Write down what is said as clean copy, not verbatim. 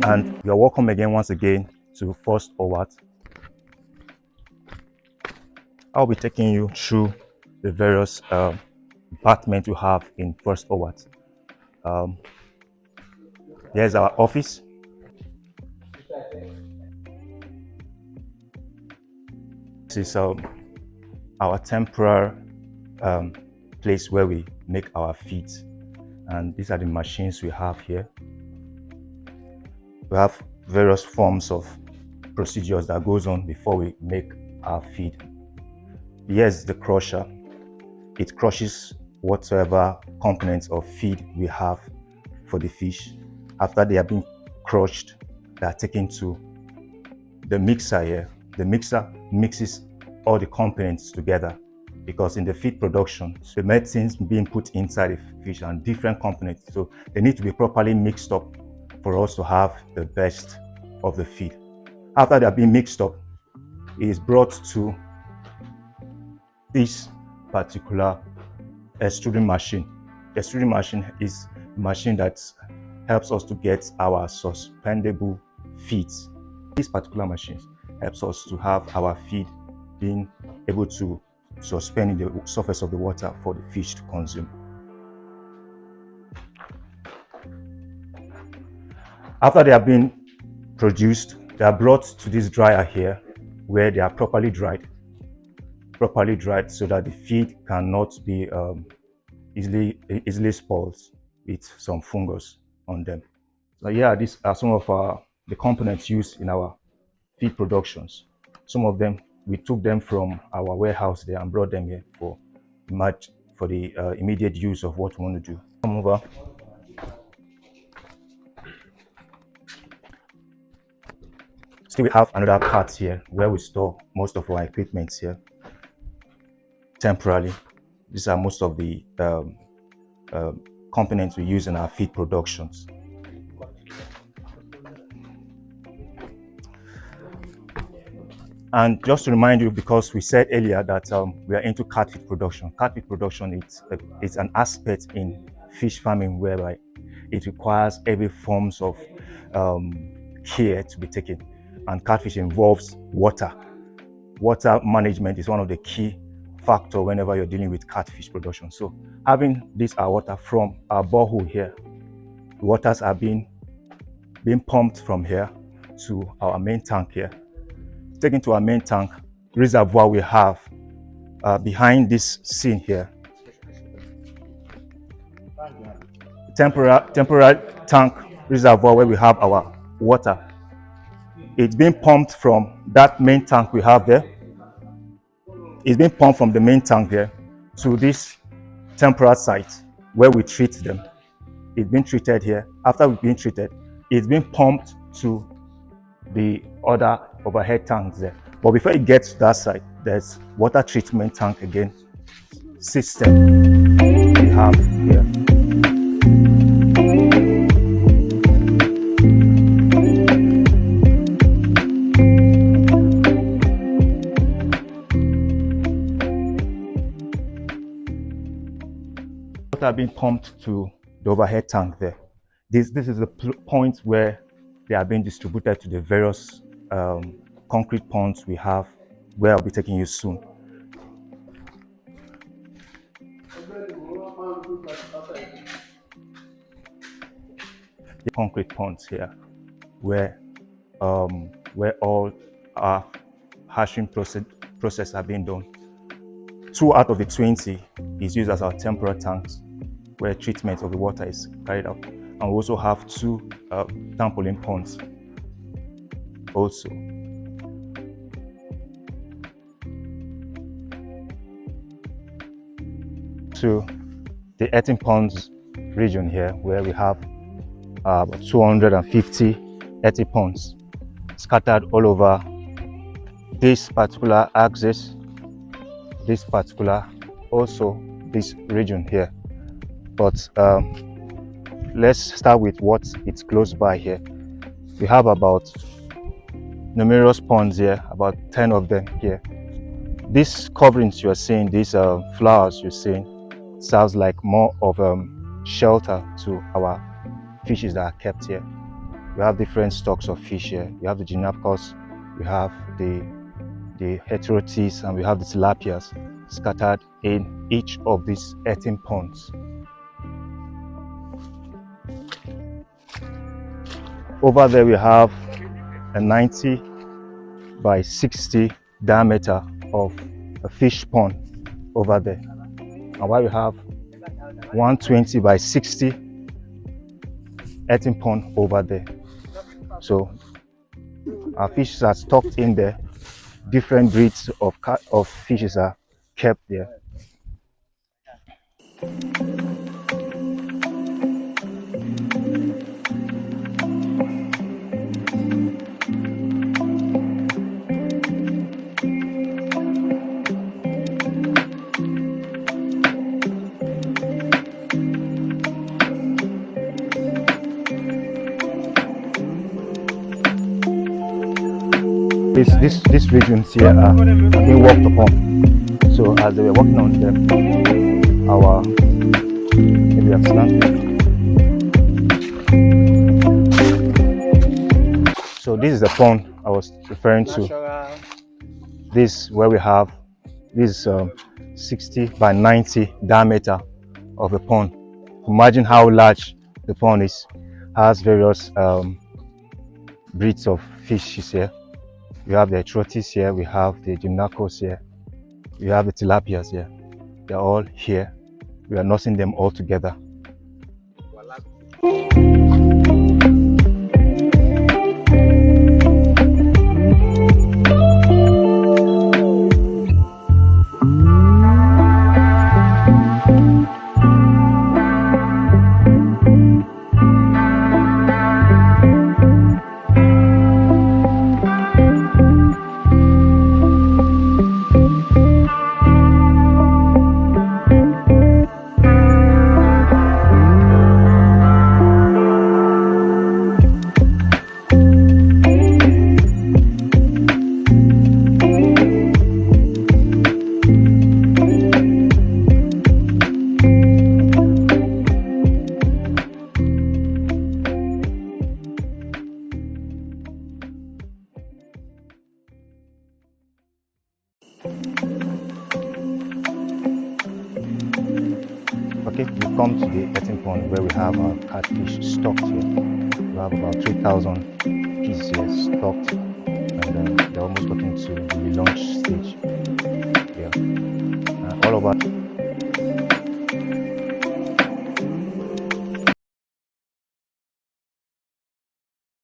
And you're welcome again once again to First Owat. I'll be taking you through the various departments we have in First Owat. Here's our office. This is our temporary place where we make our feeds, and these are the machines we have here. We have various forms of procedures that goes on before we make our feed. Here's the crusher. It crushes whatever components of feed we have for the fish. After they have been crushed, they are taken to the mixer here. The mixer mixes all the components together, because in the feed production, the medicines being put inside the fish and different components, so they need to be properly mixed up for us to have the best of the feed. After they have been mixed up, it is brought to this particular extruding machine. The extruding machine is a machine that helps us to get our suspendable feeds. This particular machine helps us to have our feed being able to suspend in the surface of the water for the fish to consume. After they have been produced, they are brought to this dryer here, where they are properly dried so that the feed cannot be easily spoiled with some fungus on them. So yeah, these are some of the components used in our feed productions. Some of them, we took them from our warehouse there and brought them here for the immediate use of what we want to do. Come over. Still, we have another part here where we store most of our equipment here temporarily. These are most of the components we use in our feed productions. And just to remind you, because we said earlier that we are into catfish production. Catfish production is an aspect in fish farming whereby it requires every forms of care to be taken. And catfish involves water. Water management is one of the key factors whenever you're dealing with catfish production. So having this water from our borehole here, the waters are being pumped from here to our main tank here. Taken to our main tank reservoir we have behind this scene here. Temporary tank reservoir where we have our water. It's being pumped from that main tank we have there. It's being pumped from the main tank there to this temporary site where we treat them. It's been treated here. After we've been treated, it's been pumped to the other overhead tanks there. But before it gets to that site, there's water treatment tank again system we have here. Water being pumped to the overhead tank there. This is the point where they are being distributed to the various concrete ponds we have, where I'll be taking you soon. The concrete ponds here, where all our hatching process are being done. 2 out of the 20 is used as our temporary tanks, where treatment of the water is carried out. And we also have 2 trampoline ponds also. To the earthen ponds region here, where we have 250 earthen ponds scattered all over this particular axis, this particular, also this region here. But let's start with what it's close by here. We have about numerous ponds here, about 10 of them here. These coverings you are seeing, these flowers you're seeing, sounds like more of shelter to our fishes that are kept here. We have different stocks of fish here. We have the gymnacus, we have the heterotis, and we have the tilapias scattered in each of these earthen ponds. Over there we have a 90 by 60 diameter of a fish pond over there. And while we have 120 by 60 earthen pond over there. So our fishes are stocked in there. Different breeds of fishes are kept there. These regions here are being worked upon. So as they were working on them, maybe we have slanted. So this is the pond I was referring to. This where we have this 60 by 90 diameter of the pond. Imagine how large the pond is. Has various breeds of fishes here. We have the heterotis here, we have the gymnacus here, we have the tilapias here. They're all here. We are nursing them all together. Okay, we've come to the earthen pond where we have our catfish stocked here. We have about 3,000 pieces here stocked, and they're almost getting to the launch stage.